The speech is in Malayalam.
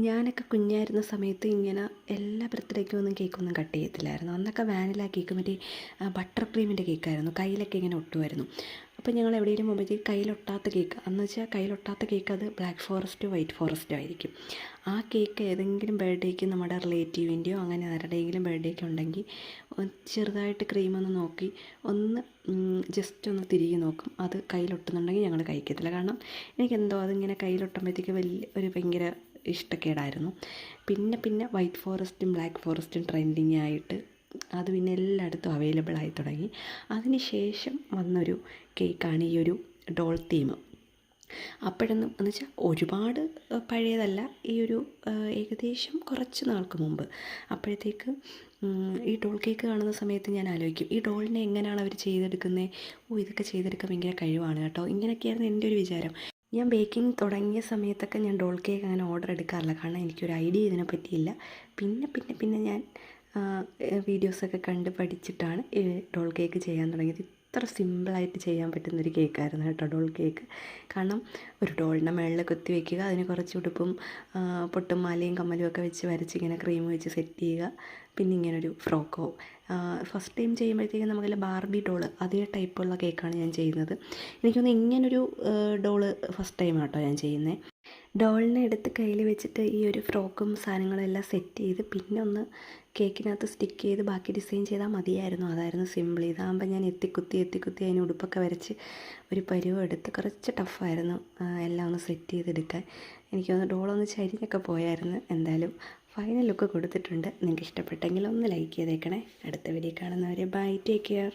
ഞാനൊക്കെ കുഞ്ഞായിരുന്ന സമയത്ത് ഇങ്ങനെ എല്ലാ ബർത്ത്ഡേക്കും ഒന്നും കേക്കൊന്നും കട്ട് ചെയ്യത്തില്ലായിരുന്നു. അന്നൊക്കെ വാനില കേക്ക് മറ്റേ ബട്ടർ ക്രീമിൻ്റെ കേക്കായിരുന്നു, കയ്യിലൊക്കെ ഇങ്ങനെ ഒട്ടുമായിരുന്നു. അപ്പോൾ ഞങ്ങൾ എവിടെയെങ്കിലും പോകുമ്പോഴത്തേക്ക് കയ്യിലൊട്ടാത്ത കേക്ക്, അന്ന് വെച്ചാൽ കയ്യിലൊട്ടാത്ത കേക്ക് അത് ബ്ലാക്ക് ഫോറസ്റ്റോ വൈറ്റ് ഫോറസ്റ്റോ ആയിരിക്കും. ആ കേക്ക് ഏതെങ്കിലും ബർത്ത്ഡേക്ക് നമ്മുടെ റിലേറ്റീവിൻ്റെയോ അങ്ങനെ ആരുടെയെങ്കിലും ബർത്ത്ഡേക്ക് ഉണ്ടെങ്കിൽ ചെറുതായിട്ട് ക്രീമൊന്ന് നോക്കി ഒന്ന് ജസ്റ്റ് ഒന്ന് തിരികെ നോക്കും. അത് കയ്യിലൊട്ടുന്നുണ്ടെങ്കിൽ ഞങ്ങൾ കഴിക്കത്തില്ല. കാരണം എനിക്കെന്തോ അതിങ്ങനെ കയ്യിലൊട്ടുമ്പോഴത്തേക്ക് വലിയ ഒരു ഭയങ്കര ഇഷ്ടക്കേടായിരുന്നു. പിന്നെ വൈറ്റ് ഫോറസ്റ്റും ബ്ലാക്ക് ഫോറസ്റ്റും ട്രെൻഡിങ് ആയിട്ട് അത് പിന്നെ എല്ലായിടത്തും അവൈലബിൾ ആയി തുടങ്ങി. അതിന് ശേഷം വന്നൊരു കേക്കാണ് ഈ ഒരു ഡോൾ തീം. അപ്പോഴൊന്നും എന്ന് വെച്ചാൽ ഒരുപാട് പഴയതല്ല, ഈ ഒരു ഏകദേശം കുറച്ച് നാൾക്ക് മുമ്പ്. അപ്പോഴത്തേക്ക് ഈ ഡോൾ കേക്ക് കാണുന്ന സമയത്ത് ഞാൻ ആലോചിക്കും, ഈ ഡോളിനെ എങ്ങനെയാണ് അവർ ചെയ്തെടുക്കുന്നത്? ഇതൊക്കെ ചെയ്തെടുക്കാൻ ഭയങ്കര കഴിവാണ് കേട്ടോ. ഇങ്ങനെയൊക്കെയായിരുന്നു എൻ്റെ ഒരു വിചാരം. ഞാൻ ബേക്കിംഗ് തുടങ്ങിയ സമയത്തൊക്കെ ഞാൻ ഡോൾ കേക്ക് അങ്ങനെ ഓർഡർ എടുക്കാറില്ല, കാരണം എനിക്കൊരു ഐഡിയ ഇതിനെ പറ്റിയില്ല. പിന്നെ ഞാൻ വീഡിയോസൊക്കെ കണ്ട് പഠിച്ചിട്ടാണ് ഈ ഡോൾ കേക്ക് ചെയ്യാൻ തുടങ്ങിയത്. ഇത്ര സിമ്പിളായിട്ട് ചെയ്യാൻ പറ്റുന്നൊരു കേക്കായിരുന്നു കേട്ടോ ഡോൾ കേക്ക്. കാരണം ഒരു ഡോളിൻ്റെ മുകളിൽ കുത്തി വയ്ക്കുക, അതിന് കുറച്ച് ഉടുപ്പും പൊട്ടും മാലയും കമ്മലും ഒക്കെ വെച്ച് വരച്ച് ഇങ്ങനെ ക്രീം വെച്ച് സെറ്റ് ചെയ്യുക. പിന്നെ ഇങ്ങനൊരു ഫ്രോക്കോ. ഫസ്റ്റ് ടൈം ചെയ്യുമ്പോഴത്തേക്കും നമുക്കല്ല ബാർബി ഡോള് അതേ ടൈപ്പുള്ള കേക്കാണ് ഞാൻ ചെയ്യുന്നത്. എനിക്കൊന്ന് ഇങ്ങനൊരു ഡോള് ഫസ്റ്റ് ടൈം ആട്ടോ ഞാൻ ചെയ്യുന്നത്. ഡോളിനെ എടുത്ത് കയ്യിൽ വെച്ചിട്ട് ഈ ഒരു ഫ്രോക്കും സാധനങ്ങളെല്ലാം സെറ്റ് ചെയ്ത് പിന്നെ ഒന്ന് കേക്കിനകത്ത് സ്റ്റിക്ക് ചെയ്ത് ബാക്കി ഡിസൈൻ ചെയ്താൽ മതിയായിരുന്നു. അതായിരുന്നു സിമ്പിൾ. ഇതാകുമ്പോൾ ഞാൻ എത്തിക്കുത്തി അതിന് ഉടുപ്പൊക്കെ വരച്ച് ഒരു പരുവം എടുത്ത് കുറച്ച് ടഫായിരുന്നു എല്ലാം ഒന്ന് സെറ്റ് ചെയ്തെടുക്കാൻ. എനിക്കൊന്ന് ഡോളൊന്ന് ചരിഞ്ഞൊക്കെ പോയായിരുന്നു. എന്തായാലും ഫൈനൽ ലുക്ക് കൊടുത്തിട്ടുണ്ട്. നിങ്ങൾക്ക് ഇഷ്ടപ്പെട്ടെങ്കിൽ ഒന്ന് ലൈക്ക് ചെയ്തേക്കണേ. അടുത്ത വീഡിയോ കാണുന്നവരെ ബൈ, ടേക്ക് കെയർ.